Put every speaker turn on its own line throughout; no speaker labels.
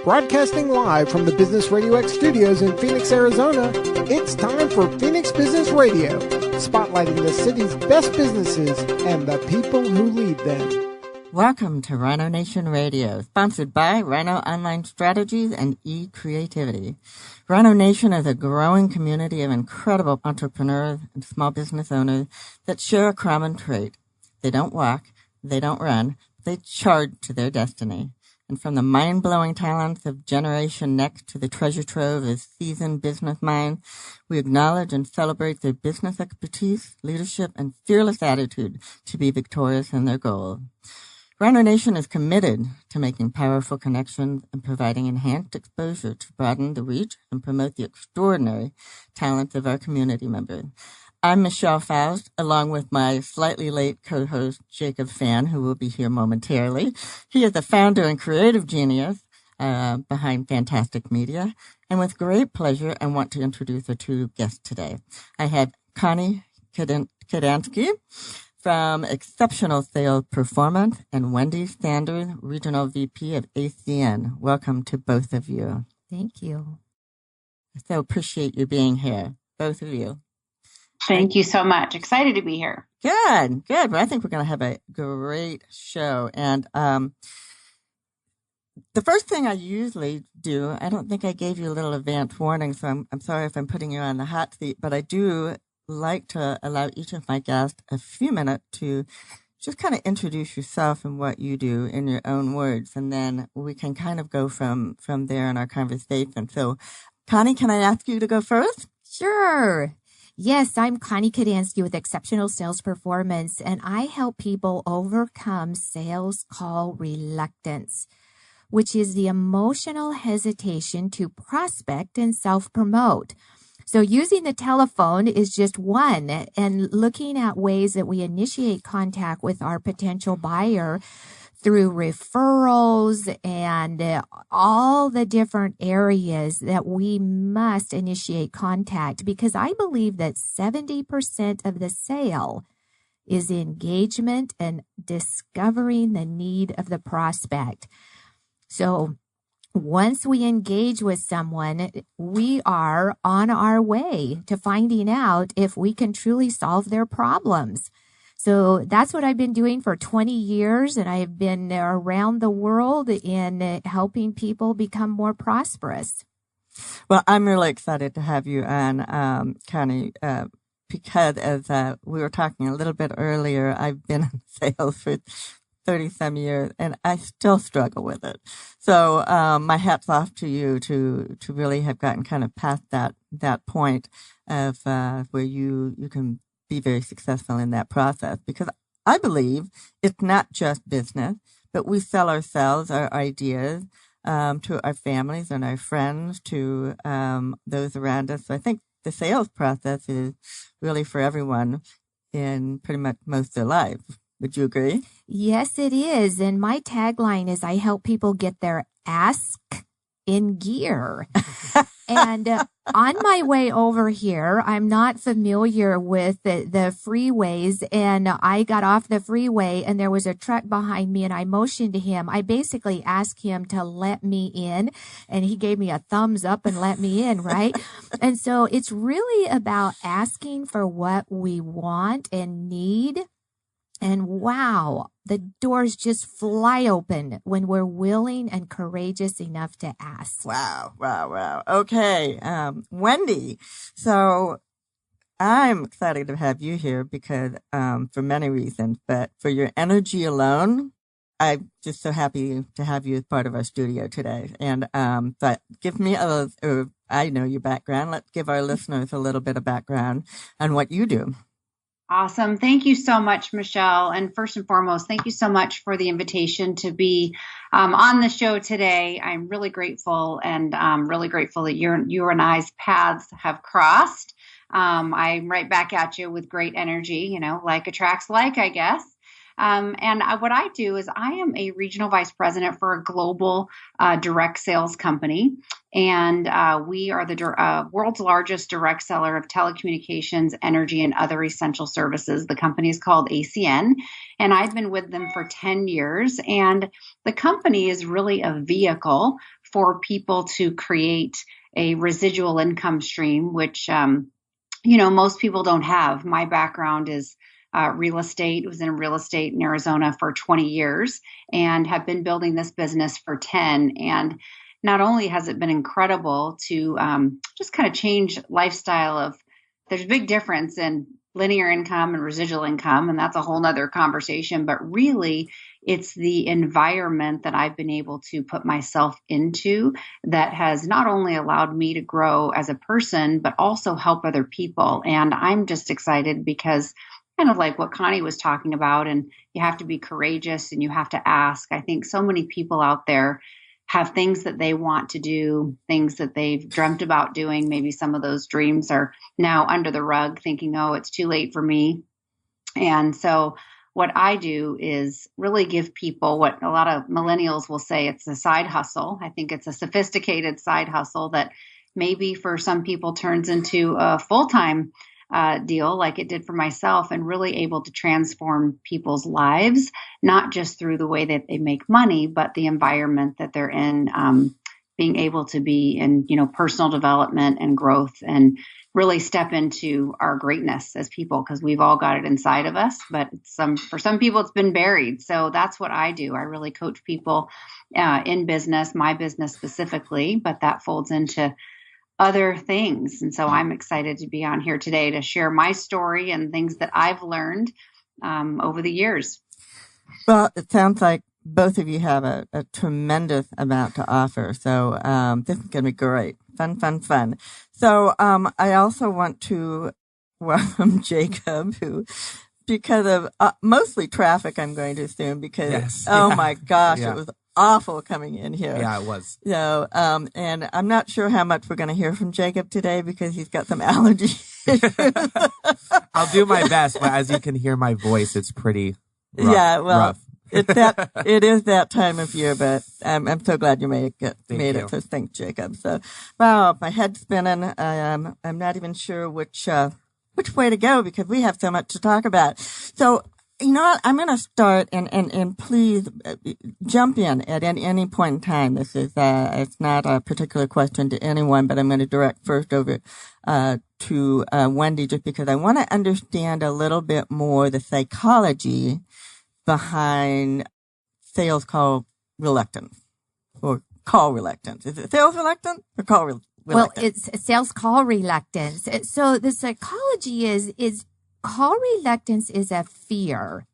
Broadcasting live from the Business Radio X studios in Phoenix, Arizona, it's time for Phoenix Business Radio, spotlighting the city's best businesses and the people who lead them.
Welcome to RHINO Nation Radio, sponsored by RHINO Online Strategies and eCreativity. RHINO Nation is a growing community of incredible entrepreneurs and small business owners that share a common trait. They don't walk, they don't run, they charge to their destiny. And from the mind-blowing talents of Generation Next to the treasure trove of seasoned business minds, we acknowledge and celebrate their business expertise, leadership, and fearless attitude to be victorious in their goals. RHINO Nation is committed to making powerful connections and providing enhanced exposure to broaden the reach and promote the extraordinary talents of our community members. I'm Michelle Faust, along with my slightly late co-host, Jacob Fan, who will be here momentarily. He is the founder and creative genius behind Fantastic Media. And with great pleasure, I want to introduce our two guests today. I have Connie Kadansky from Exceptional Sales Performance and Wendee Saunders, Regional VP of ACN. Welcome to both of you.
Thank you.
I so appreciate you being here, both of you.
Thank you so much. Excited to be here.
Good. Well, I think we're going to have a great show. And the first thing I usually do, I don't think I gave you a little advance warning, so I'm sorry if I'm putting you on the hot seat, but I do like to allow each of my guests a few minutes to just kind of introduce yourself and what you do in your own words, and then we can kind of go from there in our conversation. So, Connie, can I ask you to go first?
Sure. Yes, I'm Connie Kadansky with Exceptional Sales Performance, and I help people overcome sales call reluctance, which is the emotional hesitation to prospect and self-promote. So using the telephone is just one, and looking at ways that we initiate contact with our potential buyer through referrals and all the different areas that we must initiate contact, because I believe that 70% of the sale is engagement and discovering the need of the prospect. So once we engage with someone, we are on our way to finding out if we can truly solve their problems. So that's what I've been doing for 20 years, and I've been around the world in helping people become more prosperous.
Well, I'm really excited to have you on, Connie, because as we were talking a little bit earlier, I've been in sales for 30-some years, and I still struggle with it. So my hat's off to you to really have gotten kind of past that point of where you can be very successful in that process, because I believe it's not just business, but we sell ourselves, our ideas, to our families and our friends, to those around us. So I think the sales process is really for everyone in pretty much most of their lives. Would you agree?
Yes, it is. And my tagline is I help people get their ask in gear. And on my way over here, I'm not familiar with the freeways, and I got off the freeway and there was a truck behind me, and I motioned to him. I basically asked him to let me in, and he gave me a thumbs up and let me in, right? And so it's really about asking for what we want and need. And wow, the doors just fly open when we're willing and courageous enough to ask.
Wow. Okay, Wendee. So I'm excited to have you here because for many reasons, but for your energy alone, I'm just so happy to have you as part of our studio today. And but give me I know your background. Let's give our listeners a little bit of background on what you do.
Awesome. Thank you so much, Michelle. And first and foremost, thank you so much for the invitation to be on the show today. I'm really grateful, and really grateful that you and I's paths have crossed. I'm right back at you with great energy, like attracts like, I guess. What I do is I am a regional vice president for a global direct sales company. And we are the world's largest direct seller of telecommunications, energy, and other essential services. The company is called ACN, and I've been with them for 10 years. And the company is really a vehicle for people to create a residual income stream, which, most people don't have. My background is real estate. I was in real estate in Arizona for 20 years and have been building this business for 10. And not only has it been incredible to just kind of change lifestyle of, there's a big difference in linear income and residual income, and that's a whole nother conversation, but really it's the environment that I've been able to put myself into that has not only allowed me to grow as a person, but also help other people. And I'm just excited because kind of like what Connie was talking about, and you have to be courageous and you have to ask. I think so many people out there have things that they want to do, things that they've dreamt about doing. Maybe some of those dreams are now under the rug thinking, oh, it's too late for me. And so what I do is really give people what a lot of millennials will say, it's a side hustle. I think it's a sophisticated side hustle that maybe for some people turns into a full-time deal like it did for myself, and really able to transform people's lives, not just through the way that they make money, but the environment that they're in, being able to be in, personal development and growth and really step into our greatness as people, because we've all got it inside of us, but for some people it's been buried. So that's what I do. I really coach people in business, my business specifically, but that folds into other things. And so I'm excited to be on here today to share my story and things that I've learned over the years.
Well, it sounds like both of you have a tremendous amount to offer. So this is going to be great. Fun. So I also want to welcome Jacob, who, because of mostly traffic, I'm going to assume, because, my gosh, It was awful coming in here.
Yeah, it was.
So, and I'm not sure how much we're going to hear from Jacob today because he's got some allergy issues.
I'll do my best, but as you can hear my voice, it's pretty rough.
Yeah, well,
rough.
It is that time of year, but I'm so glad you made it. So thanks, Jacob. So, wow, my head's spinning. I'm not even sure which way to go because we have so much to talk about. So, you know what? I'm going to start and please jump in at any point in time. This is, it's not a particular question to anyone, but I'm going to direct first over, to, Wendee, just because I want to understand a little bit more the psychology behind sales call reluctance or call reluctance. Is it sales reluctance or call reluctance?
Well, it's sales call reluctance. So the psychology is call reluctance is a fear.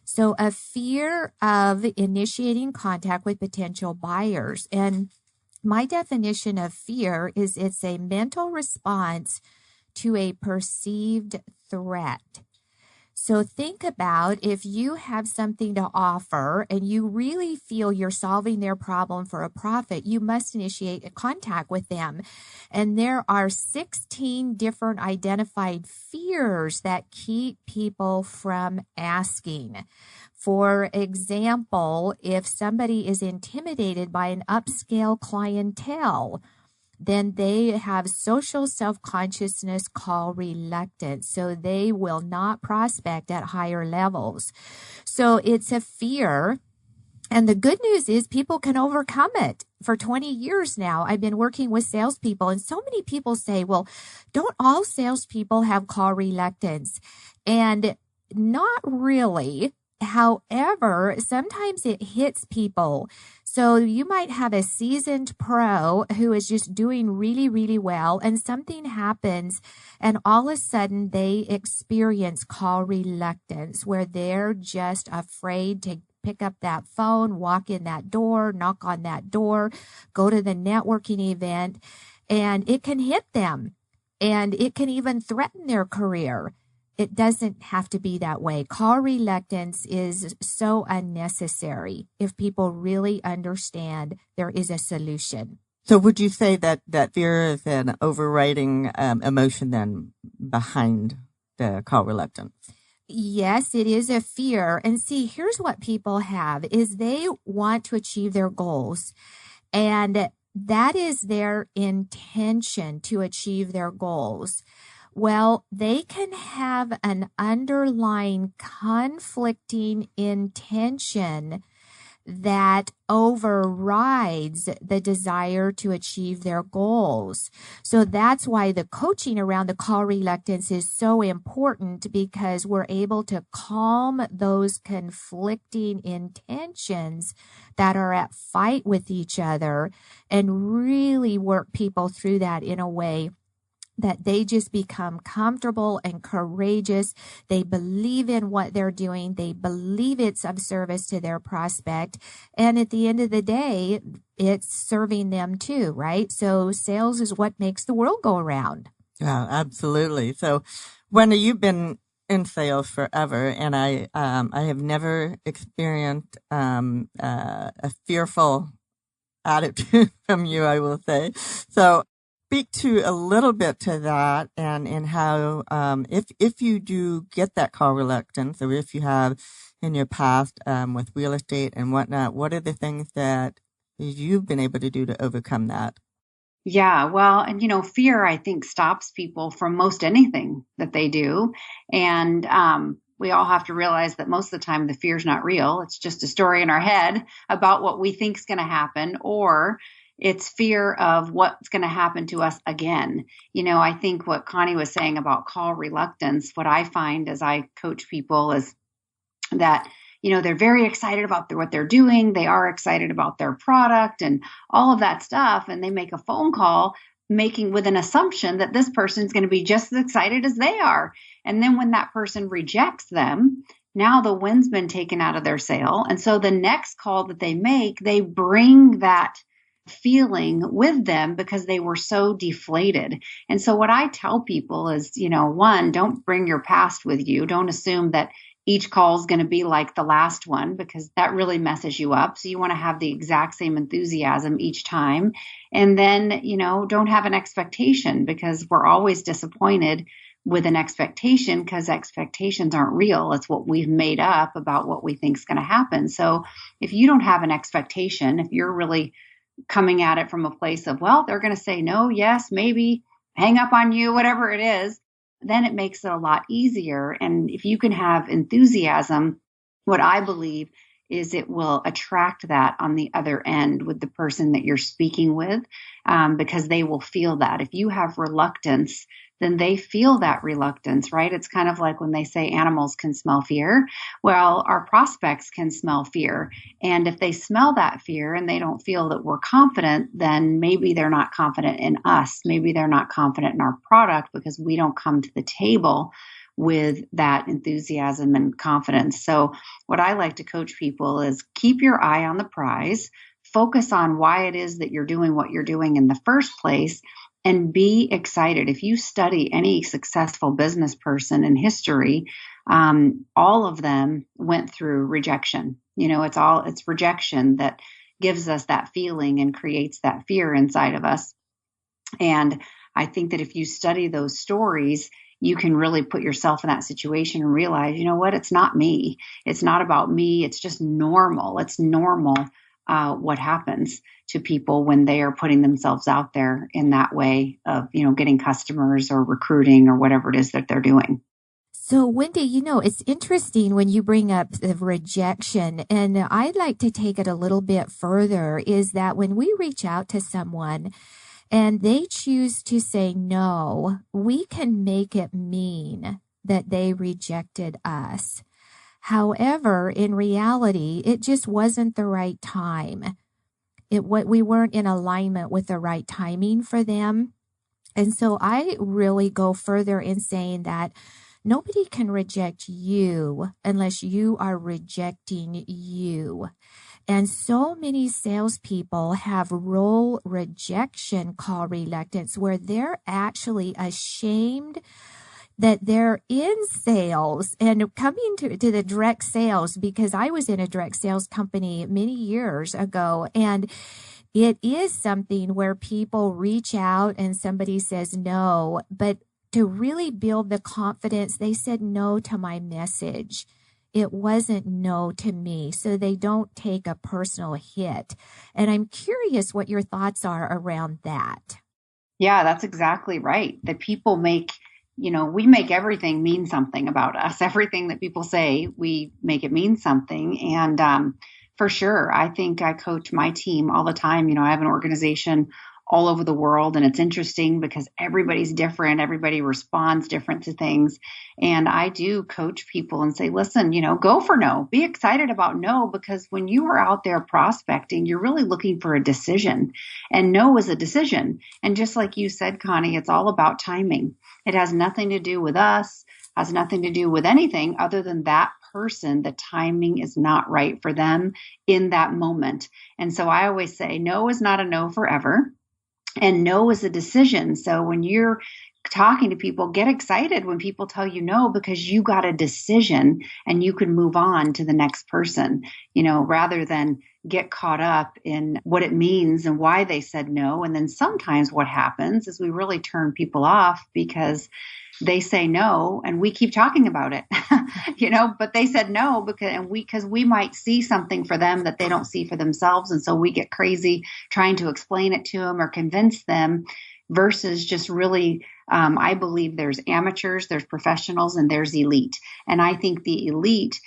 So a fear of initiating contact with potential buyers. And my definition of fear is it's a mental response to a perceived threat. So think about if you have something to offer and you really feel you're solving their problem for a profit, you must initiate a contact with them. And there are 16 different identified fears that keep people from asking. For example, if somebody is intimidated by an upscale clientele, then they have social self-consciousness call reluctance. So they will not prospect at higher levels. So it's a fear. And the good news is people can overcome it. For 20 years now, I've been working with salespeople, and so many people say, well, don't all salespeople have call reluctance? And not really. However, sometimes it hits people. So you might have a seasoned pro who is just doing really, really well, and something happens, and all of a sudden they experience call reluctance where they're just afraid to pick up that phone, walk in that door, knock on that door, go to the networking event, and it can hit them, and it can even threaten their career. It doesn't have to be that way. Call reluctance is so unnecessary if people really understand there is a solution.
So would you say that fear is an overriding emotion then behind the call reluctance?
Yes, it is a fear. And see, here's what people have is they want to achieve their goals. And that is their intention to achieve their goals. Well, they can have an underlying conflicting intention that overrides the desire to achieve their goals. So that's why the coaching around the call reluctance is so important, because we're able to calm those conflicting intentions that are at fight with each other and really work people through that in a way that they just become comfortable and courageous. They believe in what they're doing. They believe it's of service to their prospect. And at the end of the day, it's serving them too, right? So sales is what makes the world go around.
Yeah, absolutely. So, Wendee, you've been in sales forever, and I have never experienced a fearful attitude from you, I will say. So, speak to a little bit to that, and how if you do get that call reluctance, or if you have in your past with real estate and whatnot, what are the things that you've been able to do to overcome that?
Yeah, well, and fear, I think, stops people from most anything that they do. And we all have to realize that most of the time the fear is not real. It's just a story in our head about what we think is going to happen, or it's fear of what's going to happen to us again. I think what Connie was saying about call reluctance, what I find as I coach people is that, they're very excited about what they're doing. They are excited about their product and all of that stuff. And they make a phone call with an assumption that this person's going to be just as excited as they are. And then when that person rejects them, now the wind's been taken out of their sail. And so the next call that they make, they bring that feeling with them because they were so deflated. And so what I tell people is, one, don't bring your past with you. Don't assume that each call is going to be like the last one, because that really messes you up. So you want to have the exact same enthusiasm each time. And then, don't have an expectation, because we're always disappointed with an expectation, because expectations aren't real. It's what we've made up about what we think is going to happen. So if you don't have an expectation, if you're really coming at it from a place of, well, they're going to say no, yes, maybe, hang up on you, whatever it is, then it makes it a lot easier. And if you can have enthusiasm, what I believe is it will attract that on the other end with the person that you're speaking with, because they will feel that. If you have reluctance, then they feel that reluctance, right? It's kind of like when they say animals can smell fear. Well, our prospects can smell fear. And if they smell that fear and they don't feel that we're confident, then maybe they're not confident in us. Maybe they're not confident in our product, because we don't come to the table with that enthusiasm and confidence. So what I like to coach people is keep your eye on the prize, focus on why it is that you're doing what you're doing in the first place, and be excited. If you study any successful business person in history, all of them went through rejection. It's rejection that gives us that feeling and creates that fear inside of us. And I think that if you study those stories, you can really put yourself in that situation and realize, it's not me. It's not about me. It's just normal. It's normal what happens to people when they are putting themselves out there in that way of, getting customers or recruiting or whatever it is that they're doing.
So, Wendee, it's interesting when you bring up the rejection, and I'd like to take it a little bit further, is that when we reach out to someone and they choose to say no, we can make it mean that they rejected us. However, in reality, it just wasn't the right time. We weren't in alignment with the right timing for them. And so I really go further in saying that nobody can reject you unless you are rejecting you. And so many salespeople have role rejection call reluctance, where they're actually ashamed that they're in sales and coming to the direct sales, because I was in a direct sales company many years ago, and it is something where people reach out and somebody says no, but to really build the confidence, they said no to my message. It wasn't no to me, so they don't take a personal hit. And I'm curious what your thoughts are around that.
Yeah, that's exactly right. That people make, we make everything mean something about us. Everything that people say, we make it mean something. And for sure, I think I coach my team all the time. I have an organization all over the world, and it's interesting because everybody's different. Everybody responds different to things. And I do coach people and say, listen, go for no. Be excited about no, because when you are out there prospecting, you're really looking for a decision, and no is a decision. And just like you said, Connie, it's all about timing. It has nothing to do with us, has nothing to do with anything other than that person. The timing is not right for them in that moment. And so I always say, no is not a no forever. And no is a decision. So when you're talking to people, get excited when people tell you no, because you got a decision and you can move on to the next person, rather than get caught up in what it means and why they said no. And then sometimes what happens is we really turn people off because they say no and we keep talking about it, but they said no because we might see something for them that they don't see for themselves. And so we get crazy trying to explain it to them or convince them versus just really, I believe there's amateurs, there's professionals, and there's elite. And I think the elite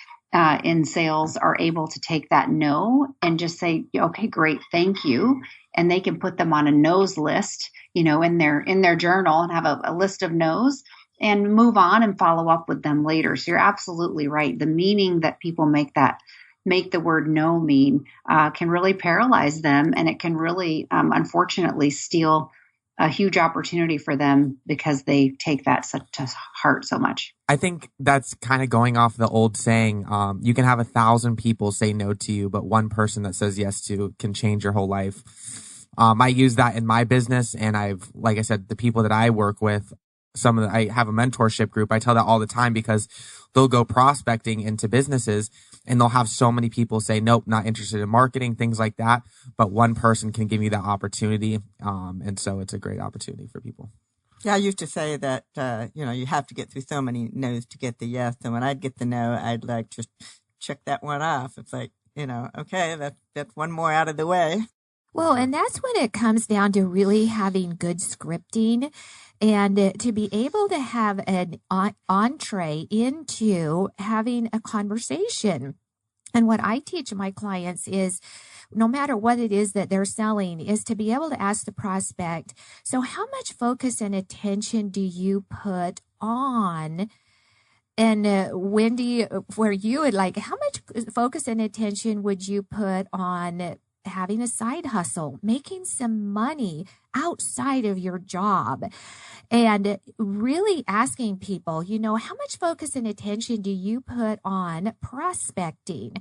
in sales are able to take that no and just say, okay, great, thank you. And they can put them on a no's list, in their journal and have a list of no's and move on and follow up with them later. So you're absolutely right. The meaning that people make the word no mean can really paralyze them. And it can really, unfortunately, steal a huge opportunity for them because they take that to heart so much.
I think that's kind of going off the old saying, you can have 1,000 people say no to you, but one person that says yes to can change your whole life. I use that in my business, and like I said, the people that I work with, I have a mentorship group. I tell that all the time because they'll go prospecting into businesses and they'll have so many people say, nope, not interested in marketing, things like that. But one person can give you that opportunity. And so it's a great opportunity for people.
Yeah, I used to say that, you have to get through so many no's to get the yes. And when I'd get the no, I'd like just check that one off. It's like, okay, that's one more out of the way.
Well, and that's when it comes down to really having good scripting and to be able to have an entree into having a conversation. And what I teach my clients is, no matter what it is that they're selling, is to be able to ask the prospect, so how much focus and attention do you put on? And Wendee, for you, how much focus and attention would you put on having a side hustle, making some money outside of your job, and really asking people, how much focus and attention do you put on prospecting?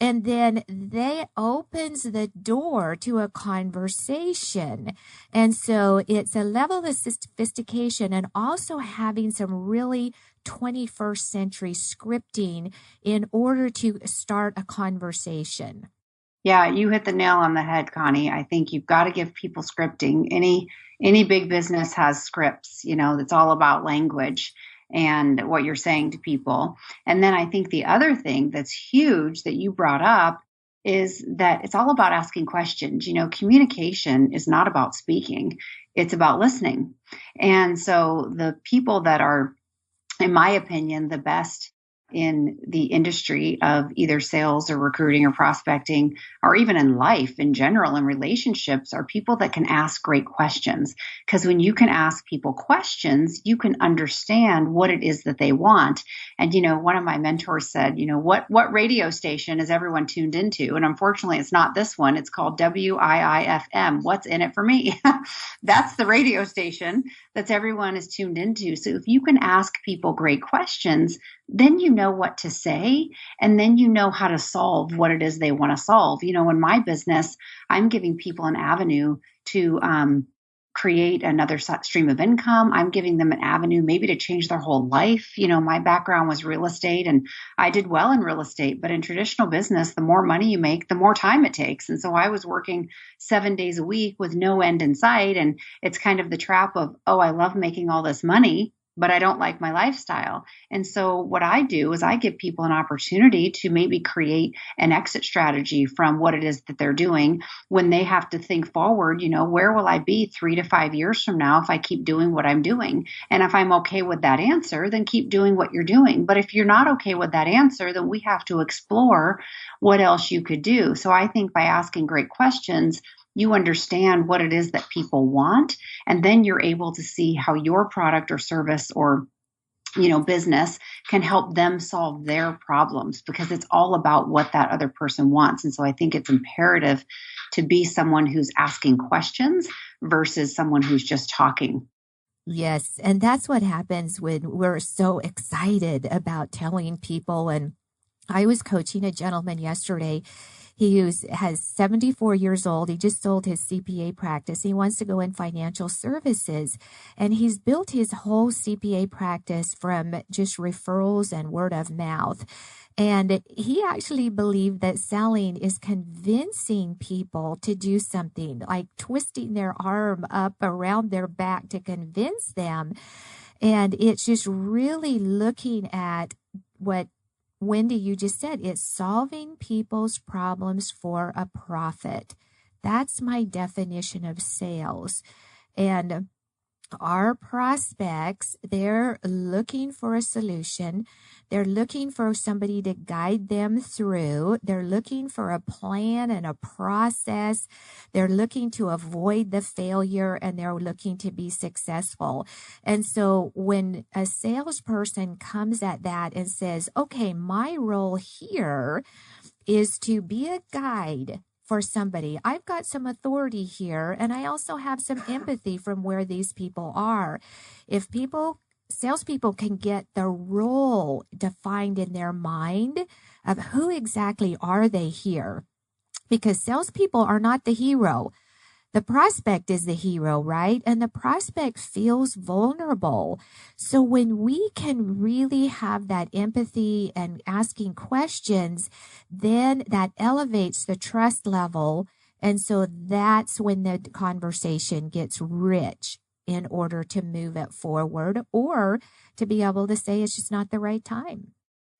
And then that opens the door to a conversation. And so it's a level of sophistication and also having some really 21st century scripting in order to start a conversation.
Yeah, you hit the nail on the head, Connie. I think you've got to give people scripting. Any big business has scripts, that's all about language and what you're saying to people. And then I think the other thing that's huge that you brought up is that it's all about asking questions. Communication is not about speaking. It's about listening. And so the people that are, in my opinion, the best in the industry of either sales or recruiting or prospecting, or even in life in general and relationships, are people that can ask great questions. Because when you can ask people questions, you can understand what it is that they want. And, one of my mentors said, what radio station is everyone tuned into? And unfortunately, it's not this one. It's called WIIFM. What's in it for me? That's the radio station that everyone is tuned into. So if you can ask people great questions, then you know what to say, and then you know how to solve what it is they want to solve. In my business, I'm giving people an avenue to create another stream of income. I'm giving them an avenue maybe to change their whole life. My background was real estate and I did well in real estate, but in traditional business, the more money you make, the more time it takes. And so I was working 7 days a week with no end in sight. And it's kind of the trap of, oh, I love making all this money, but I don't like my lifestyle. And so what I do is I give people an opportunity to maybe create an exit strategy from what it is that they're doing when they have to think forward, where will I be 3 to 5 years from now if I keep doing what I'm doing? And if I'm okay with that answer, then keep doing what you're doing. But if you're not okay with that answer, then we have to explore what else you could do. So I think by asking great questions, you understand what it is that people want, and then you're able to see how your product or service or business can help them solve their problems, because it's all about what that other person wants. And so I think it's imperative to be someone who's asking questions versus someone who's just talking.
Yes, and that's what happens when we're so excited about telling people. And I was coaching a gentleman yesterday. He has 74 years old. He just sold his CPA practice. He wants to go in financial services. And he's built his whole CPA practice from just referrals and word of mouth. And he actually believed that selling is convincing people to do something, like twisting their arm up around their back to convince them. And it's just really looking at what Wendee, you just said, it's solving people's problems for a profit. That's my definition of sales. And our prospects, they're looking for a solution. They're looking for somebody to guide them through. They're looking for a plan and a process. They're looking to avoid the failure, and they're looking to be successful. And so when a salesperson comes at that and says, okay, my role here is to be a guide for somebody. I've got some authority here, and I also have some empathy from where these people are. If salespeople can get the role defined in their mind of who exactly are they here, because salespeople are not the hero. The prospect is the hero, right? And the prospect feels vulnerable. So when we can really have that empathy and asking questions, then that elevates the trust level. And so that's when the conversation gets rich in order to move it forward, or to be able to say it's just not the right time.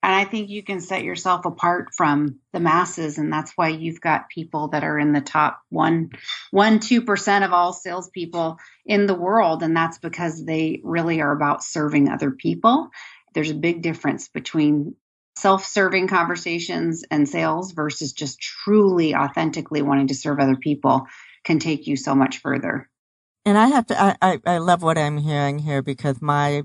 And I think you can set yourself apart from the masses. And that's why you've got people that are in the top 2% of all salespeople in the world. And that's because they really are about serving other people. There's a big difference between self-serving conversations and sales versus just truly, authentically wanting to serve other people can take you so much further.
And I love what I'm hearing here, because my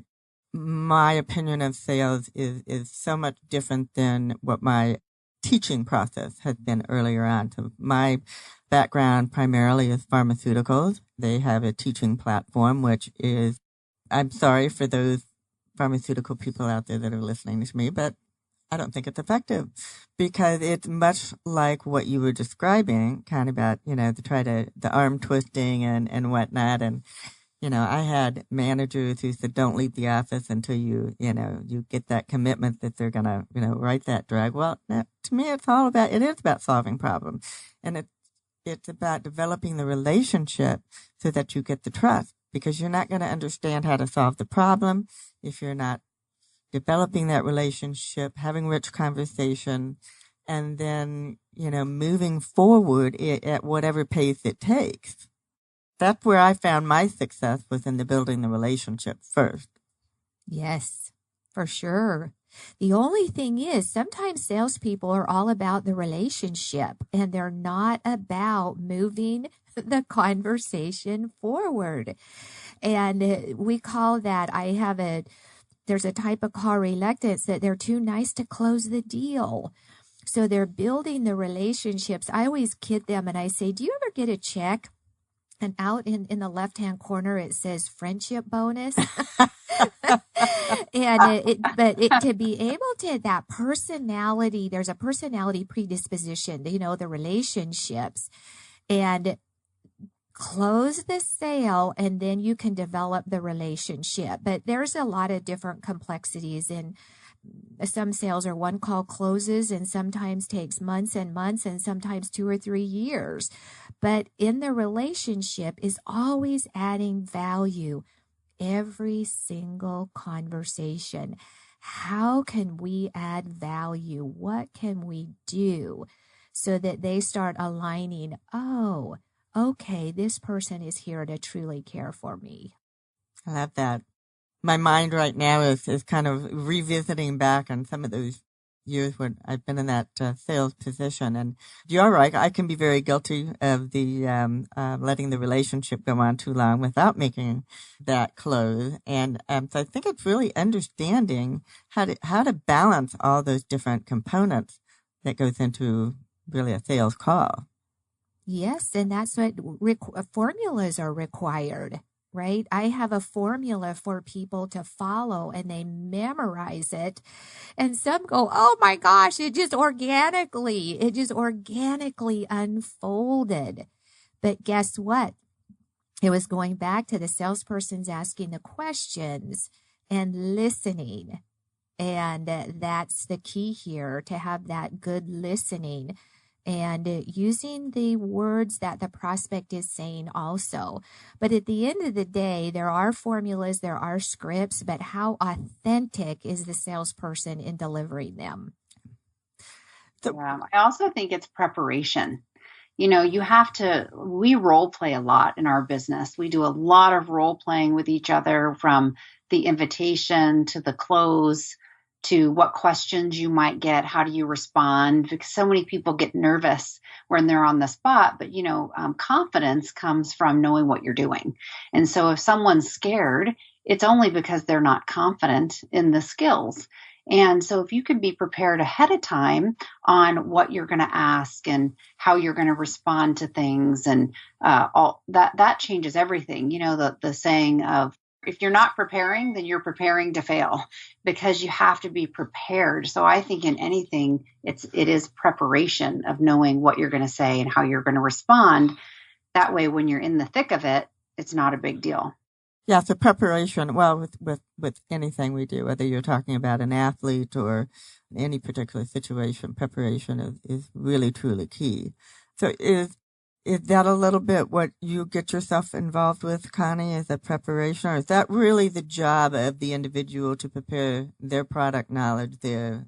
opinion of sales is so much different than what my teaching process has been earlier on. So my background primarily is pharmaceuticals. They have a teaching platform, which is, I'm sorry for those pharmaceutical people out there that are listening to me, but I don't think it's effective, because it's much like what you were describing, kind of about, the arm twisting and whatnot. And, I had managers who said, don't leave the office until you get that commitment that they're going to, write that drug. Well, to me, it is about solving problems. And it's about developing the relationship so that you get the trust, because you're not going to understand how to solve the problem if you're not developing that relationship, having rich conversation, and then, moving forward at whatever pace it takes. That's where I found my success, was in building the relationship first.
Yes, for sure. The only thing is, sometimes salespeople are all about the relationship, and they're not about moving the conversation forward. And we call that, there's a type of call reluctance, that they're too nice to close the deal. So they're building the relationships. I always kid them and I say, do you ever get a check? And out in the left-hand corner, it says friendship bonus. And to be able to, that personality, there's a personality predisposition, the relationships. And close the sale, and then you can develop the relationship. But there's a lot of different complexities in some sales are one call closes and sometimes takes months and months and sometimes 2 or 3 years. But in the relationship is always adding value every single conversation. How can we add value? What can we do so that they start aligning? Oh, okay, this person is here to truly care for me.
I love that. My mind right now is kind of revisiting back on some of those years when I've been in that sales position. And you're right, I can be very guilty of the letting the relationship go on too long without making that close. And so I think it's really understanding how to balance all those different components that goes into really a sales call.
Yes, and that's what formulas are required. Right? I have a formula for people to follow and they memorize it. And some go, oh my gosh, it just organically unfolded. But guess what? It was going back to the salesperson's asking the questions and listening. And that's the key here, to have that good listening. And using the words that the prospect is saying also. But at the end of the day, there are formulas, there are scripts, but how authentic is the salesperson in delivering them?
Yeah, I also think it's preparation. You know, we role play a lot in our business. We do a lot of role playing with each other, from the invitation to the close, to what questions you might get, how do you respond? Because so many people get nervous when they're on the spot, but confidence comes from knowing what you're doing. And so if someone's scared, it's only because they're not confident in the skills. And so if you can be prepared ahead of time on what you're going to ask and how you're going to respond to things, and all that changes everything. You know, the saying of, if you're not preparing, then you're preparing to fail, because you have to be prepared. So I think in anything, it is preparation of knowing what you're going to say and how you're going to respond. That way, when you're in the thick of it, it's not a big deal.
Yeah, so preparation, well, with anything we do, whether you're talking about an athlete or any particular situation, preparation is really, truly key. So is that a little bit what you get yourself involved with, Connie? Is that preparation, or is that really the job of the individual to prepare their product knowledge, their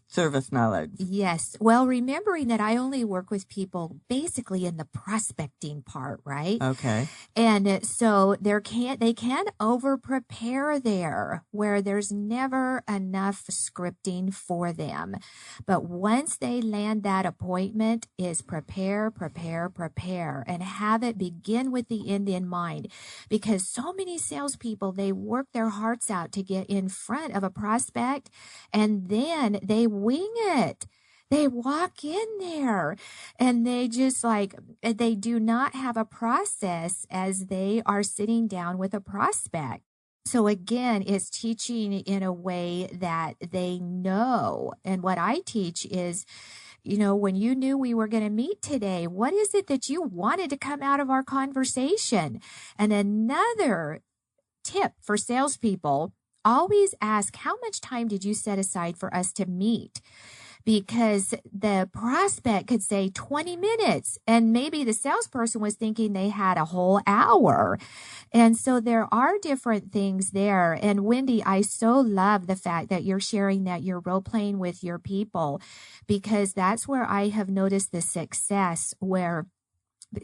service knowledge?
Yes. Well, remembering that I only work with people basically in the prospecting part, right?
Okay.
And so they can over prepare there, where there's never enough scripting for them. But once they land that appointment, is prepare, and have it begin with the end in mind. Because so many salespeople, they work their hearts out to get in front of a prospect, and then they wing it. They walk in there and they just they do not have a process as they are sitting down with a prospect. So again, it's teaching in a way that they know. And what I teach is, when you knew we were going to meet today, what is it that you wanted to come out of our conversation? And another tip for salespeople, always ask, how much time did you set aside for us to meet? Because the prospect could say 20 minutes and maybe the salesperson was thinking they had a whole hour. And so there are different things there. And Wendee, I so love the fact that you're sharing that you're role playing with your people, because that's where I have noticed the success, where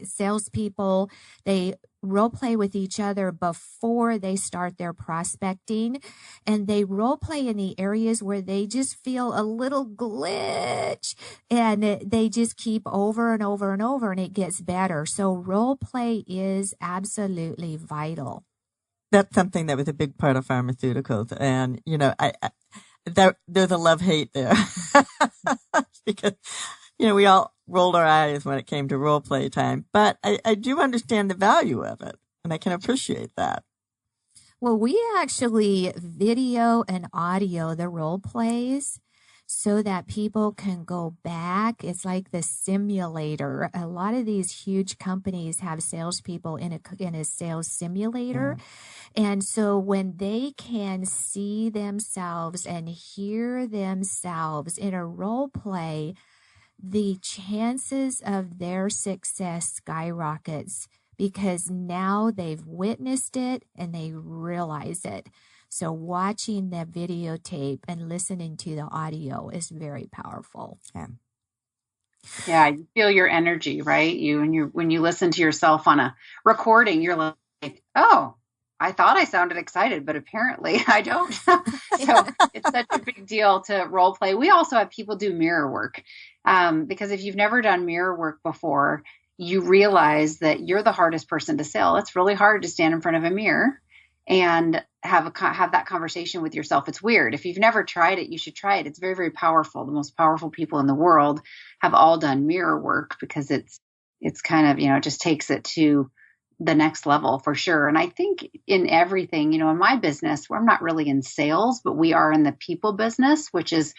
salespeople, they role play with each other before they start their prospecting, and they role play in the areas where they just feel a little glitch, and they just keep over and over and over, and it gets better. So role play is absolutely vital.
That's something that was a big part of pharmaceuticals, and there's a love-hate there because we all rolled our eyes when it came to role play time, but I do understand the value of it, and I can appreciate that.
Well, we actually video and audio the role plays. so that people can go back. It's like the simulator. A lot of these huge companies have salespeople in a sales simulator. And so when they can see themselves and hear themselves in a role play, the chances of their success skyrockets because now they've witnessed it and they realize it. So watching the videotape and listening to the audio is very powerful.
Yeah, you feel your energy, right? When you listen to yourself on a recording, you're like, oh, I thought I sounded excited, but apparently I don't. So it's such a big deal to role play. We also have people do mirror work because if you've never done mirror work before, you realize that you're the hardest person to sell. It's really hard to stand in front of a mirror and have that conversation with yourself. It's weird. If you've never tried it, you should try it. It's very, very powerful. The most powerful people in the world have all done mirror work because it's kind of, it just takes it to the next level for sure. And I think in everything, in my business, I'm not really in sales, but we are in the people business, which is,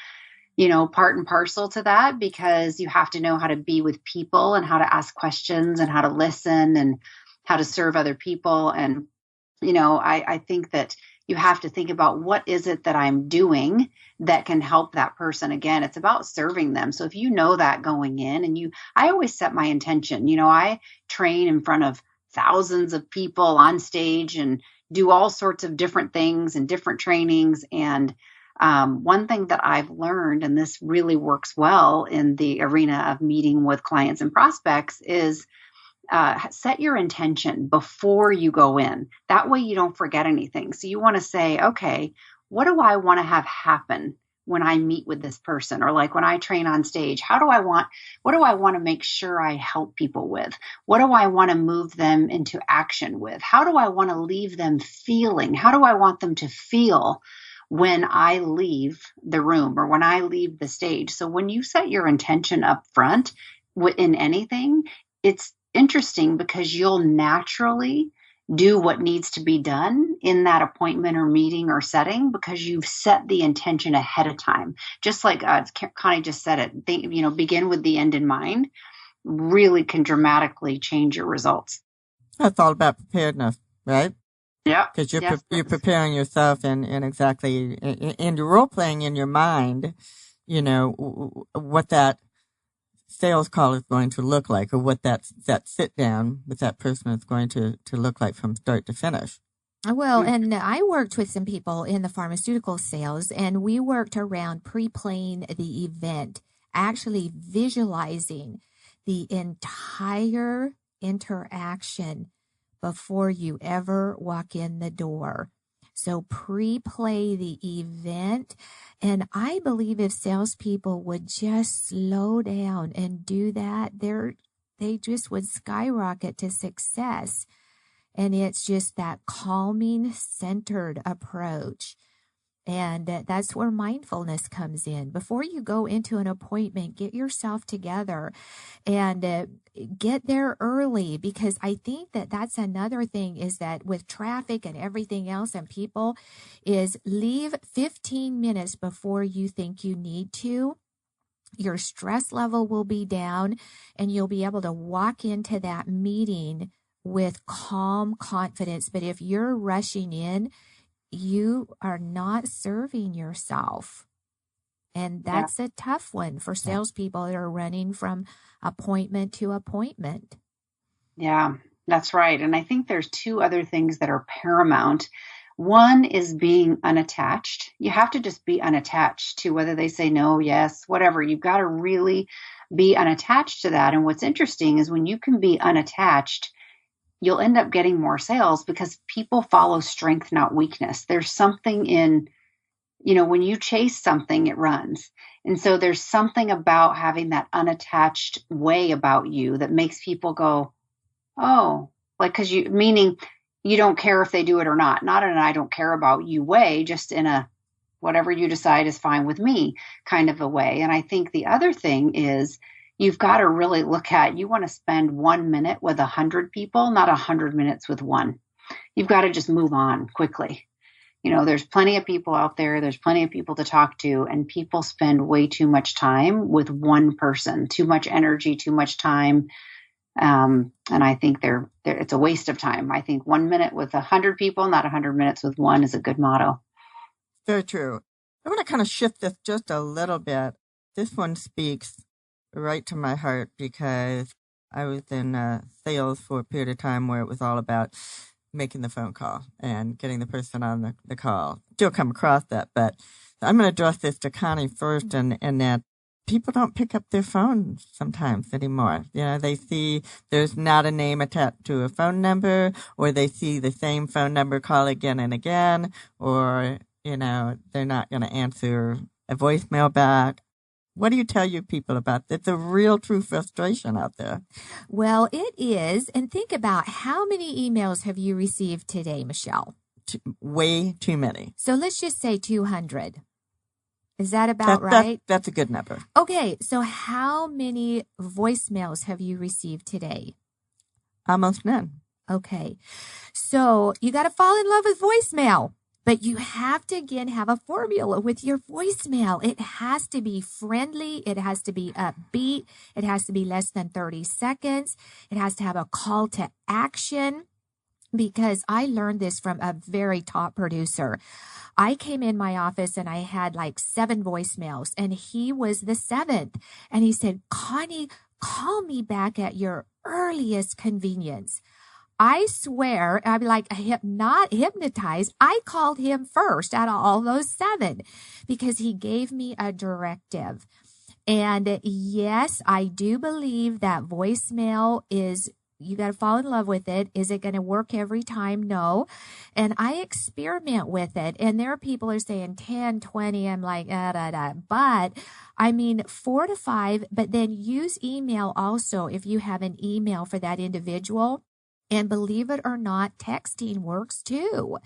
part and parcel to that because you have to know how to be with people and how to ask questions and how to listen and how to serve other people. And I think that you have to think about what is it that I'm doing that can help that person. Again, it's about serving them. So if you know that going in and I always set my intention, I train in front of thousands of people on stage and do all sorts of different things and different trainings. And one thing that I've learned, and this really works well in the arena of meeting with clients and prospects is set your intention before you go in. That way you don't forget anything. So you want to say, okay, what do I want to have happen when I meet with this person? Or like when I train on stage, what do I want to make sure I help people with? What do I want to move them into action with? How do I want to leave them feeling? How do I want them to feel when I leave the room or when I leave the stage? So when you set your intention up front in anything, it's interesting because you'll naturally do what needs to be done in that appointment or meeting or setting because you've set the intention ahead of time. Just like Connie just said it, begin with the end in mind really can dramatically change your results.
That's all about preparedness, right?
Yeah.
Because you're preparing yourself and exactly, and you're role playing in your mind, what that sales call is going to look like or what that sit down with that person is going to look like from start to finish.
Well, and I worked with some people in the pharmaceutical sales and we worked around pre-playing the event, actually visualizing the entire interaction before you ever walk in the door. So pre-play the event. And I believe if salespeople would just slow down and do that, they just would skyrocket to success. And it's just that calming, centered approach. And that's where mindfulness comes in. Before you go into an appointment, get yourself together and get there early, because I think that that's another thing is that with traffic and everything else and people is leave 15 minutes before you think you need to. Your stress level will be down and you'll be able to walk into that meeting with calm confidence. But if you're rushing in, you are not serving yourself. And that's a tough one for salespeople that are running from appointment to appointment.
Yeah, that's right. And I think there's two other things that are paramount. One is being unattached. You have to just be unattached to whether they say no, yes, whatever. You've got to really be unattached to that. And what's interesting is when you can be unattached, you'll end up getting more sales because people follow strength, not weakness. There's something in, when you chase something, it runs. And so there's something about having that unattached way about you that makes people go, oh, like, meaning you don't care if they do it or not. Not in an I don't care about you way, just in a whatever you decide is fine with me kind of a way. And I think the other thing is, you've got to really look at, you want to spend 1 minute with 100 people, not 100 minutes with one. You've got to just move on quickly. There's plenty of people out there. There's plenty of people to talk to, and people spend way too much time with one person, too much energy, too much time. And I think it's a waste of time. I think 1 minute with 100 people, not 100 minutes with one, is a good motto.
Very true. I want to kind of shift this just a little bit. This one speaks right to my heart because I was in sales for a period of time where it was all about making the phone call and getting the person on the call. Still come across that, but I'm going to address this to Connie first, and that people don't pick up their phones sometimes anymore. They see there's not a name attached to a phone number, or they see the same phone number call again and again, or, they're not going to answer a voicemail back. What do you tell your people about that? It's a real true frustration out there.
Well, it is. And think about how many emails have you received today, Michelle?
Way too many.
So let's just say 200. Is that about right?
That's a good number.
Okay. So how many voicemails have you received today?
Almost none.
Okay. So you got to fall in love with voicemail. But you have to, again, have a formula with your voicemail. It has to be friendly. It has to be upbeat. It has to be less than 30 seconds. It has to have a call to action, because I learned this from a very top producer. I came in my office and I had like 7 voicemails, and he was the 7th. And he said, Connie, call me back at your earliest convenience. I swear, I'd be like not hypnotized. I called him first out of all those 7 because he gave me a directive. And yes, I do believe that voicemail is, you got to fall in love with it. Is it going to work every time? No. And I experiment with it. And there are people who are saying 10, 20. I'm like, But I mean, 4 to 5, but then use email also if you have an email for that individual. And believe it or not, texting works too.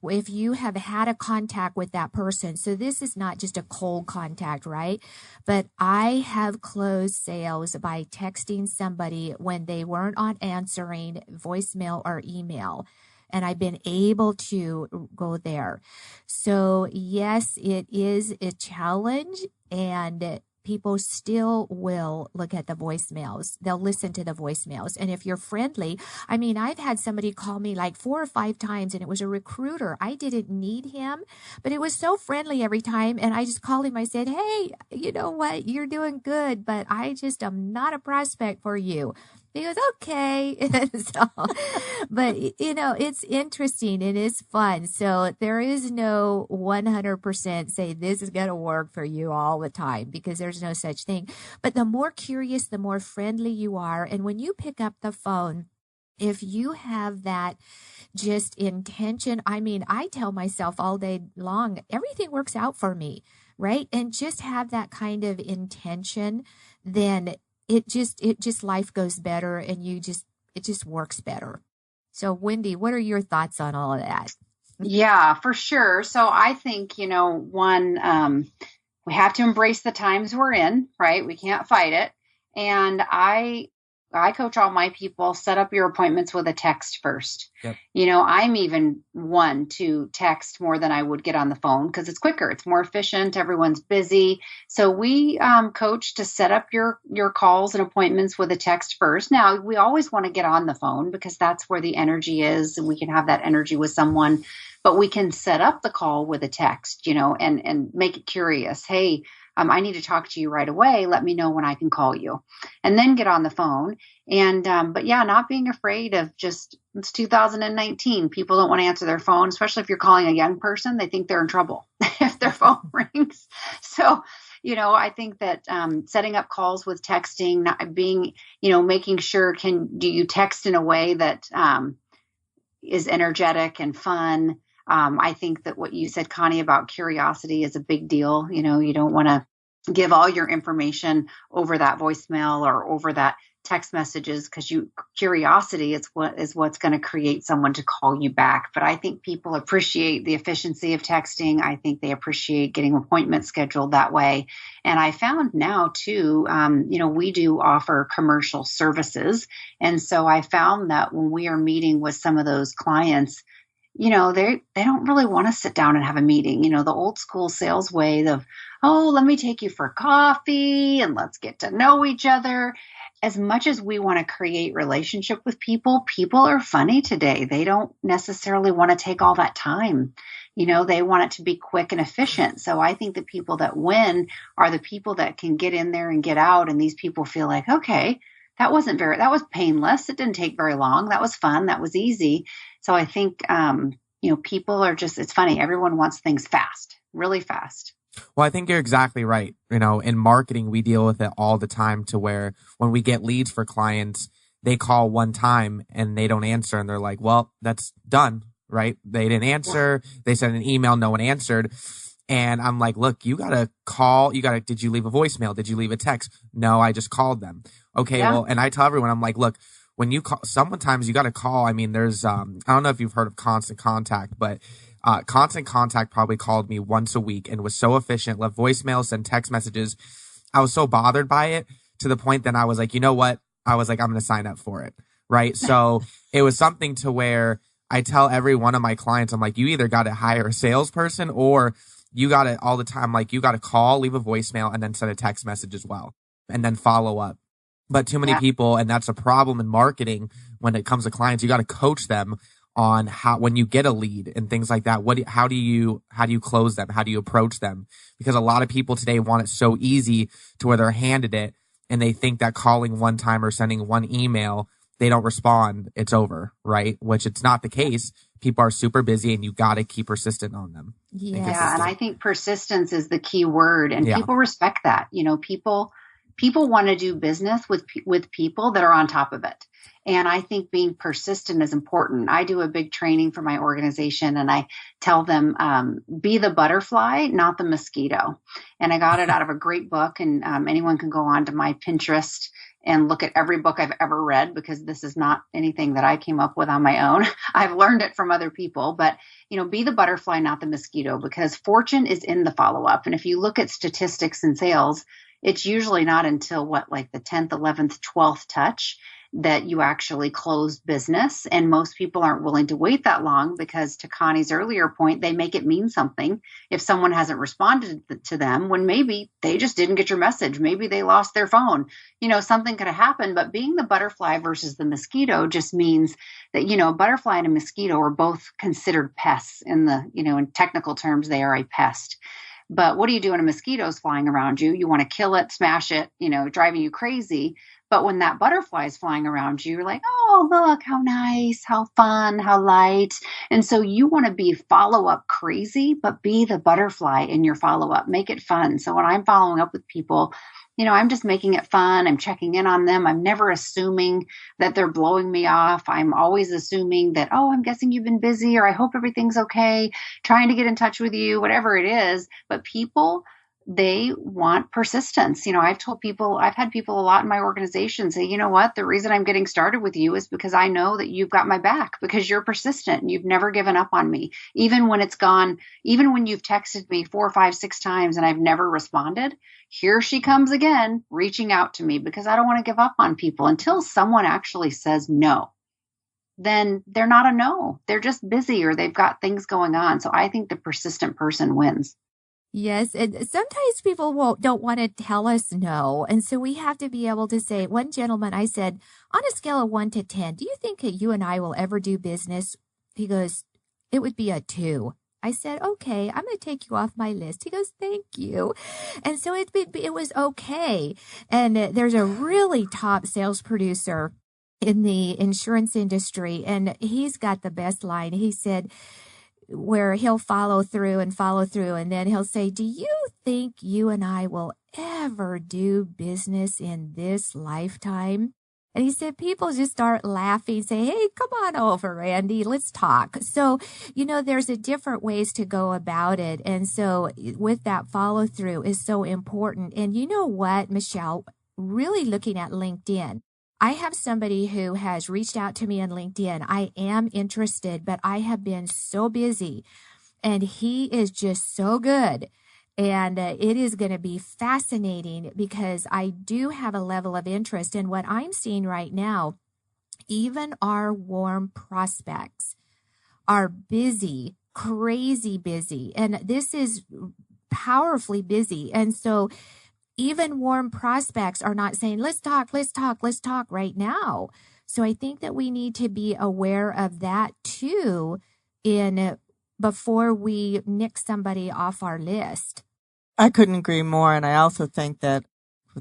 If you have had a contact with that person. So this is not just a cold contact, right? But I have closed sales by texting somebody when they weren't on answering voicemail or email. And I've been able to go there. So yes, it is a challenge, and people still will look at the voicemails. They'll listen to the voicemails. And if you're friendly, I mean, I've had somebody call me like 4 or 5 times, and it was a recruiter. I didn't need him, but it was so friendly every time. And I just called him. I said, hey, you know what? You're doing good, but I just am not a prospect for you. He goes, okay. But it's interesting. It is fun. So there is no 100% say this is going to work for you all the time, because there's no such thing. But the more curious, the more friendly you are. And when you pick up the phone, if you have that just intention, I mean, I tell myself all day long, everything works out for me, right? And just have that kind of intention, then it just life goes better, and it just works better. So Wendee, what are your thoughts on all of that?
Yeah, for sure. So I think, one, we have to embrace the times we're in, right? We can't fight it. And I coach all my people, set up your appointments with a text first. Yep. I'm even one to text more than I would get on the phone, because it's quicker. It's more efficient. Everyone's busy. So we coach to set up your calls and appointments with a text first. Now, we always want to get on the phone, because that's where the energy is. We can have that energy with someone, but we can set up the call with a text, and make it curious. Hey, I need to talk to you right away. Let me know when I can call you, and then get on the phone. And, but yeah, not being afraid of it's 2019. People don't want to answer their phone, especially if you're calling a young person. They think they're in trouble if their phone rings. So, I think that, setting up calls with texting, not being, making sure, do you text in a way that, is energetic and fun? I think that what you said, Connie, about curiosity is a big deal. You don't want to give all your information over that voicemail or over that text messages, because curiosity is what's going to create someone to call you back. But I think people appreciate the efficiency of texting. I think they appreciate getting appointments scheduled that way. And I found now too, we do offer commercial services. And so I found that when we are meeting with some of those clients, they don't really want to sit down and have a meeting. The old school sales way of, oh, let me take you for coffee and let's get to know each other. As much as we want to create relationship with people, people are funny today. They don't necessarily want to take all that time. They want it to be quick and efficient. So I think the people that win are the people that can get in there and get out. And these people feel like, okay, that was painless. It didn't take very long. That was fun. That was easy. So I think, people are it's funny. Everyone wants things fast, really fast.
Well, I think you're exactly right. In marketing, we deal with it all the time to where when we get leads for clients, they call one time and they don't answer. And they're like, well, that's done, right? They didn't answer. They sent an email. No one answered. And I'm like, look, you got to call. Did you leave a voicemail? Did you leave a text? No, I just called them. Okay. Yeah. Well, and I tell everyone, I'm like, look, when you call, sometimes you got to call. I mean, there's, I don't know if you've heard of Constant Contact, but Constant Contact probably called me once a week and was so efficient, left voicemails, sent text messages. I was so bothered by it to the point that I was like, you know what? I was like, I'm going to sign up for it. Right. So it was something to where I tell every one of my clients, I'm like, you either got to hire a salesperson or you got to all the time, like you got to call, leave a voicemail, and then send a text message as well, and then follow up. But too many people, and that's a problem in marketing when it comes to clients, you got to coach them on how, when you get a lead and things like that, how do you close them? How do you approach them? Because a lot of people today want it so easy to where they're handed it and they think that calling one time or sending one email, they don't respond, it's over, right? Which it's not the case. People are super busy and you got to keep persistent on them.
Yeah. And I think persistence is the key word, and people respect that. People want to do business with people that are on top of it. And I think being persistent is important. I do a big training for my organization and I tell them, be the butterfly, not the mosquito. And I got it out of a great book, and anyone can go on to my Pinterest and look at every book I've ever read, because this is not anything that I came up with on my own. I've learned it from other people, but be the butterfly, not the mosquito, because fortune is in the follow-up. And if you look at statistics in sales, it's usually not until the 10th, 11th, 12th touch that you actually close business. And most people aren't willing to wait that long because, to Connie's earlier point, they make it mean something if someone hasn't responded to them when maybe they just didn't get your message. Maybe they lost their phone. Something could have happened. But being the butterfly versus the mosquito just means that, a butterfly and a mosquito are both considered pests in in technical terms, they are a pest. But what do you do when a mosquito is flying around you? You want to kill it, smash it, driving you crazy. But when that butterfly is flying around you, you're like, oh, look, how nice, how fun, how light. And so you want to be follow-up crazy, but be the butterfly in your follow-up. Make it fun. So when I'm following up with people, I'm just making it fun. I'm checking in on them. I'm never assuming that they're blowing me off. I'm always assuming that, oh, I'm guessing you've been busy, or I hope everything's okay, trying to get in touch with you, whatever it is. But people, they want persistence. I've had people a lot in my organization say, you know what, the reason I'm getting started with you is because I know that you've got my back, because you're persistent and you've never given up on me. Even when it's gone, even when you've texted me 4, 5, 6 times and I've never responded, here she comes again, reaching out to me, because I don't want to give up on people until someone actually says no. Then they're not a no. They're just busy or they've got things going on. So I think the persistent person wins.
Yes, and sometimes people don't want to tell us no. And so we have to be able to say, one gentleman, I said, on a scale of 1 to 10, do you think that you and I will ever do business? He goes, it would be a 2. I said, okay, I'm going to take you off my list. He goes, thank you. And so it was okay. And there's a really top sales producer in the insurance industry, and he's got the best line. He said, where he'll follow through, and then he'll say, do you think you and I will ever do business in this lifetime? And he said, people just start laughing, say, hey, come on over, Randy, let's talk. So, there's a different ways to go about it. And so with that follow through is so important. And you know what, Michelle, really looking at LinkedIn, I have somebody who has reached out to me on LinkedIn. I am interested, but I have been so busy, and he is just so good. And it is going to be fascinating because I do have a level of interest. And what I'm seeing right now, even our warm prospects are busy, crazy busy. And this is powerfully busy. And so even warm prospects are not saying, let's talk right now. So I think that we need to be aware of that too before we nick somebody off our list.
I couldn't agree more. And I also think that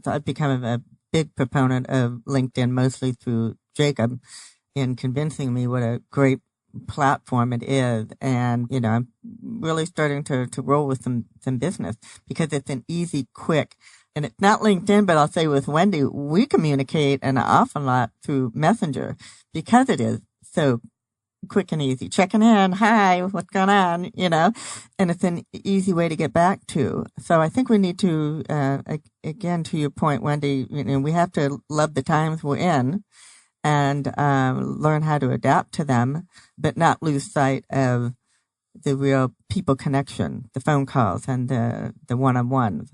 I've become a big proponent of LinkedIn, mostly through Jacob, in convincing me what a great platform it is. And, I'm really starting to roll with some business because it's an easy, quick, and it's not LinkedIn, but I'll say with Wendee, we communicate an awful lot through Messenger because it is so quick and easy. Checking in. Hi, what's going on? And it's an easy way to get back to. So I think we need to, again, to your point, Wendee, we have to love the times we're in and learn how to adapt to them, but not lose sight of the real people connection, the phone calls and the one-on-ones,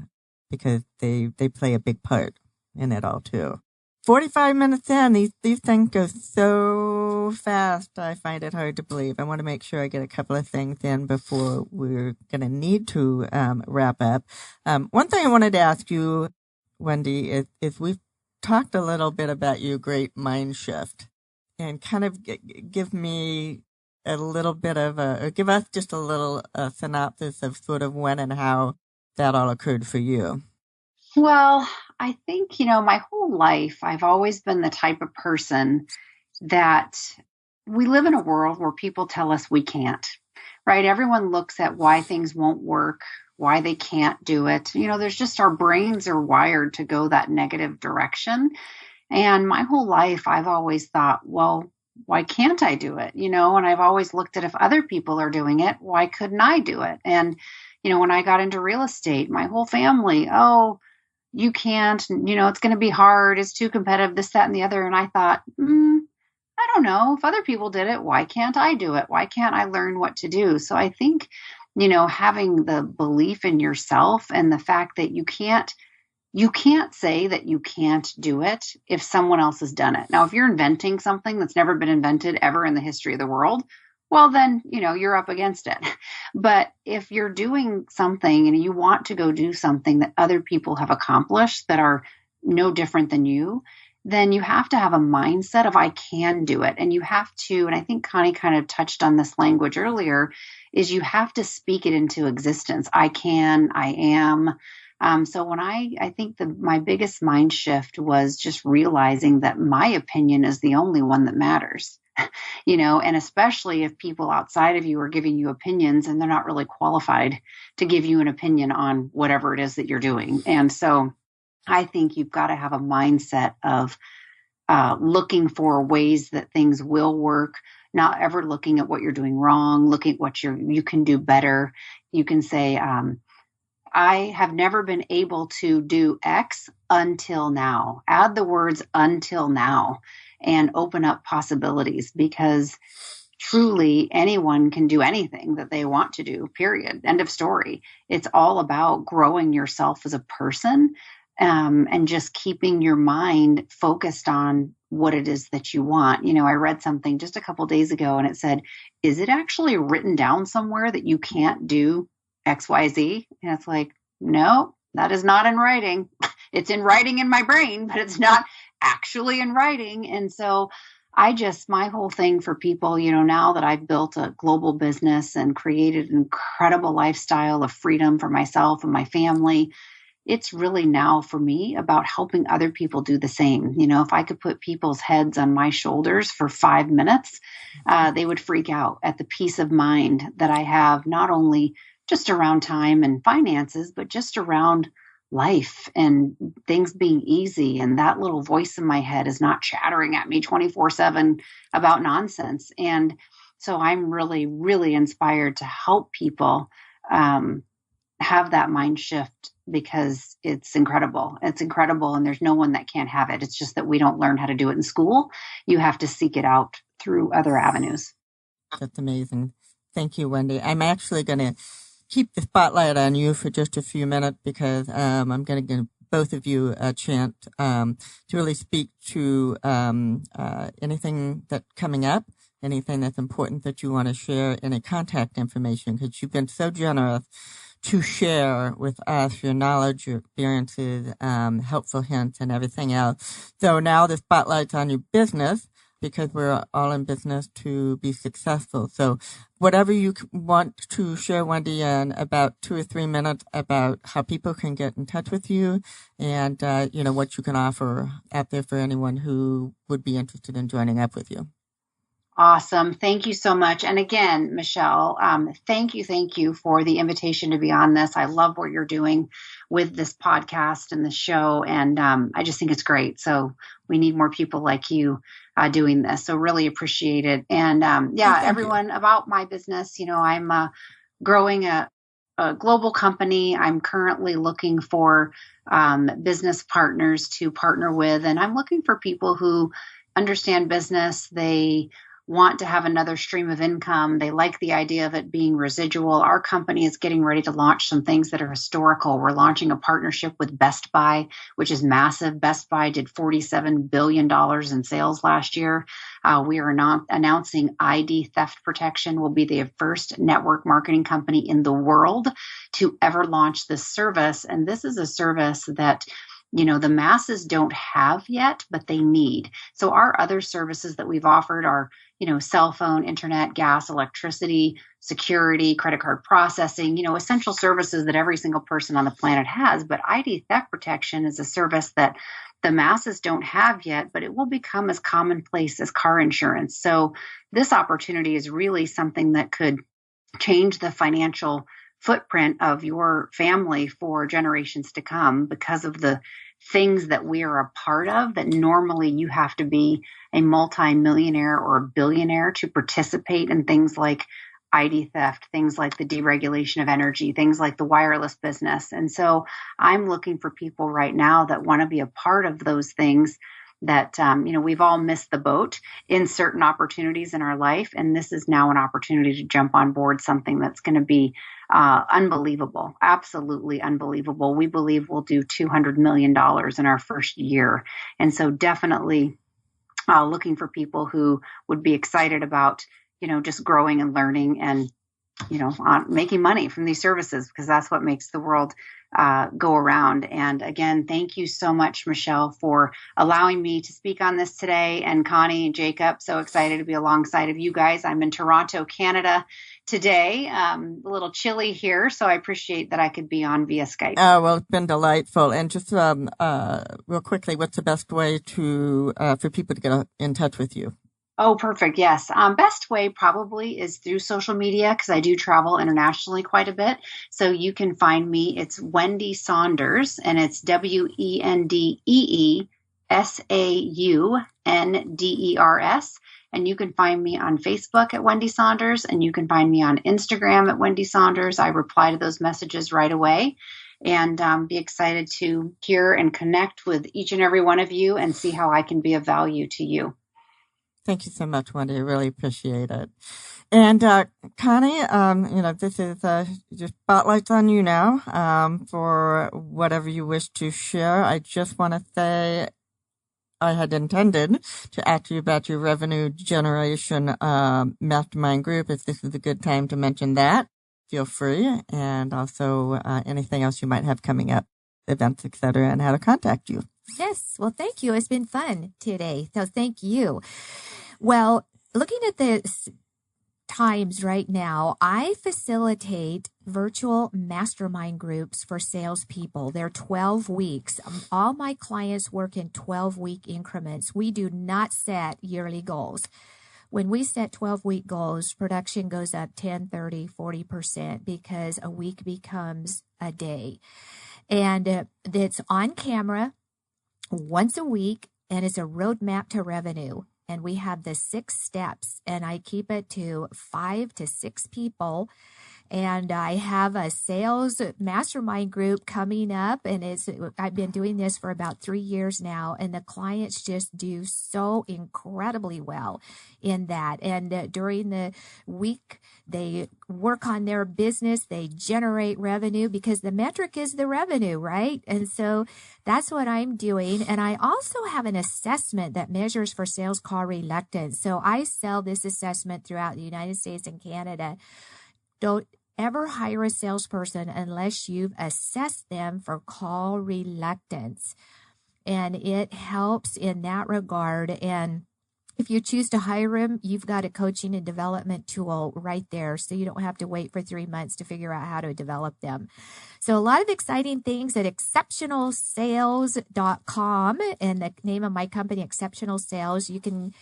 because they play a big part in it all too. 45 minutes in, these things go so fast, I find it hard to believe. I want to make sure I get a couple of things in before we're going to need to wrap up. One thing I wanted to ask you, Wendee, is we've talked a little bit about your great mind shift, and kind of give me a little bit of or give us just a little synopsis of sort of when and how that all occurred for you.
Well, I think, my whole life, I've always been the type of person that we live in a world where people tell us we can't, right? Everyone looks at why things won't work, why they can't do it. There's just, our brains are wired to go that negative direction. And my whole life, I've always thought, well, why can't I do it? And I've always looked at, if other people are doing it, why couldn't I do it? And, when I got into real estate, my whole family, oh, you can't, it's going to be hard. It's too competitive, this, that, and the other. And I thought, I don't know, if other people did it, why can't I do it? Why can't I learn what to do? So I think, having the belief in yourself and the fact that you can't say that you can't do it if someone else has done it. Now, if you're inventing something that's never been invented ever in the history of the world, well, then, you're up against it. But if you're doing something and you want to go do something that other people have accomplished that are no different than you, then you have to have a mindset of, I can do it. And you have to, and I think Connie kind of touched on this language earlier, is you have to speak it into existence. I can, I am. So when I think my biggest mind shift was just realizing that my opinion is the only one that matters. And especially if people outside of you are giving you opinions and they're not really qualified to give you an opinion on whatever it is that you're doing. And so I think you've got to have a mindset of looking for ways that things will work, not ever looking at what you're doing wrong, looking at what you can do better. You can say, I have never been able to do X until now. Add the words until now and open up possibilities, because truly anyone can do anything that they want to do, period. End of story. It's all about growing yourself as a person, and just keeping your mind focused on what it is that you want. I read something just a couple days ago and it said, is it actually written down somewhere that you can't do XYZ? And it's like, no, that is not in writing. It's in writing in my brain, but it's not actually in writing. And so my whole thing for people, now that I've built a global business and created an incredible lifestyle of freedom for myself and my family, it's really now for me about helping other people do the same. If I could put people's heads on my shoulders for 5 minutes, they would freak out at the peace of mind that I have, not only just around time and finances, but just around life and things being easy. And that little voice in my head is not chattering at me 24/7 about nonsense. And so I'm really, really inspired to help people have that mind shift, because it's incredible. It's incredible. And there's no one that can't have it. It's just that we don't learn how to do it in school. You have to seek it out through other avenues.
That's amazing. Thank you, Wendee. I'm actually going to keep the spotlight on you for just a few minutes, because I'm going to give both of you a chance to really speak to anything that's coming up anything that's important that you want to share, any contact information, because you've been so generous to share with us your knowledge, your experiences, helpful hints, and everything else. So now the spotlight's on your business, because we're all in business to be successful. So whatever you want to share, Wendee, in about 2 or 3 minutes about how people can get in touch with you and, what you can offer out there for anyone who would be interested in joining up with you.
Awesome. Thank you so much. And again, Michelle, thank you for the invitation to be on this. I love what you're doing with this podcast and the show. And I just think it's great. So we need more people like you doing this. So really appreciate it. And everyone, about my business, I'm growing a global company. I'm currently looking for business partners to partner with. And I'm looking for people who understand business. They want to have another stream of income. They like the idea of it being residual. Our company is getting ready to launch some things that are historical. We're launching a partnership with Best Buy, which is massive. Best Buy did $47 billion in sales last year. We are announcing ID theft protection. Will be the first network marketing company in the world to ever launch this service. And this is a service that the masses don't have yet, but they need. So our other services that we've offered are, cell phone, internet, gas, electricity, security, credit card processing, essential services that every single person on the planet has. But ID theft protection is a service that the masses don't have yet, but it will become as commonplace as car insurance. So this opportunity is really something that could change the financial footprint of your family for generations to come, because of the things that we are a part of that normally you have to be a multi-millionaire or a billionaire to participate in things like ID theft, things like the deregulation of energy, things like the wireless business. And so I'm looking for people right now that want to be a part of those things that, we've all missed the boat in certain opportunities in our life. And this is now an opportunity to jump on board something that's going to be unbelievable, absolutely unbelievable. We believe we'll do $200 million in our first year. And so definitely looking for people who would be excited about, just growing and learning and, making money from these services, because that's what makes the world go around. And again, thank you so much, Michelle, for allowing me to speak on this today. And Connie and Jacob, so excited to be alongside of you guys. I'm in Toronto, Canada today. A little chilly here, so I appreciate that I could be on via Skype.
Oh, well, it's been delightful. And just real quickly, what's the best way for people to get in touch with you?
Oh, perfect. Yes. Best way probably is through social media, because I do travel internationally quite a bit. So you can find me. It's Wendee Saunders, and it's WendeeSaunders. And you can find me on Facebook at Wendee Saunders, and you can find me on Instagram at Wendee Saunders. I reply to those messages right away, and be excited to hear and connect with each and every one of you and see how I can be of value to you.
Thank you so much, Wendee. I really appreciate it. And Connie, this is your spotlight's on you now for whatever you wish to share. I just want to say I had intended to ask you about your revenue generation mastermind group. If this is a good time to mention that, feel free. And also anything else you might have coming up, events, etc., and how to contact you.
Yes. Well, thank you. It's been fun today. So thank you. Well, looking at the times right now, I facilitate virtual mastermind groups for salespeople. They're 12 weeks. All my clients work in 12-week increments. We do not set yearly goals. When we set 12-week goals, production goes up 10, 30, 40% because a week becomes a day. And it's on camera once a week, and it's a roadmap to revenue. And we have the 6 steps, and I keep it to 5 to 6 people. And I have a sales mastermind group coming up, and I've been doing this for about 3 years now, and the clients just do so incredibly well in that. And during the week, they work on their business, they generate revenue, because the metric is the revenue, right? And so that's what I'm doing. And I also have an assessment that measures for sales call reluctance. So I sell this assessment throughout the United States and Canada. Don't ever hire a salesperson unless you've assessed them for call reluctance. And it helps in that regard. And if you choose to hire him, you've got a coaching and development tool right there. So you don't have to wait for 3 months to figure out how to develop them. So a lot of exciting things at exceptionalsales.com, and the name of my company, Exceptional Sales. You can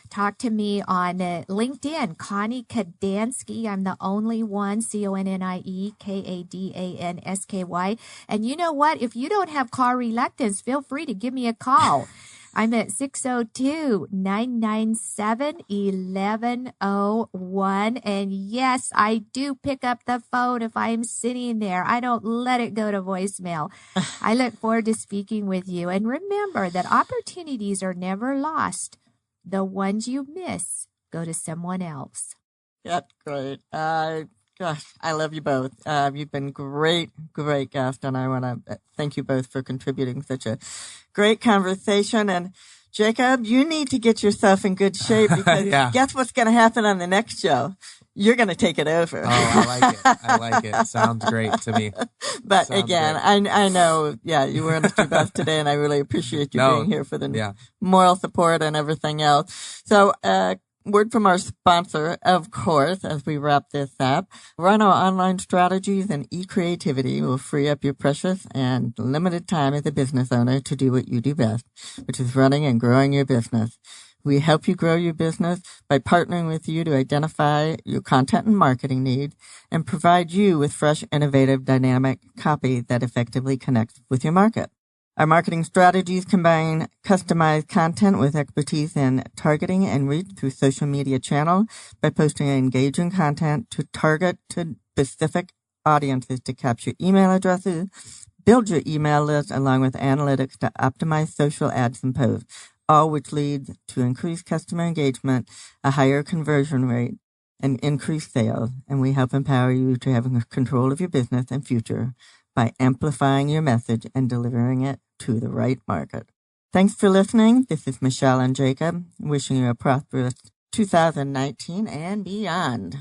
talk to me on LinkedIn, Connie Kadansky. I'm the only one, Connie Kadansky. And you know what? If you don't have call reluctance, feel free to give me a call. I'm at 602-997-1101. And yes, I do pick up the phone if I'm sitting there. I don't let it go to voicemail. I look forward to speaking with you. And remember that opportunities are never lost. The ones you miss go to someone else.
That's great. Gosh, I love you both. You've been great guests, and I want to thank you both for contributing such a great conversation. And Jacob, you need to get yourself in good shape, because guess what's going to happen on the next show? You're going to take it over.
Oh, I like it. Sounds great to me.
But again, I know, you were on the best today, and I really appreciate you being here for the moral support and everything else. So, word from our sponsor, of course, as we wrap this up. RHINO Online Strategies and e-Creativity will free up your precious and limited time as a business owner to do what you do best, which is running and growing your business. We help you grow your business by partnering with you to identify your content and marketing needs and provide you with fresh, innovative, dynamic copy that effectively connects with your market. Our marketing strategies combine customized content with expertise in targeting and reach through social media channels by posting engaging content to target to specific audiences to capture email addresses, build your email list along with analytics to optimize social ads and posts, all which leads to increased customer engagement, a higher conversion rate, and increased sales. And we help empower you to have control of your business and future by amplifying your message and delivering it to the right market. Thanks for listening. This is Michelle and Jacob, wishing you a prosperous 2019 and beyond.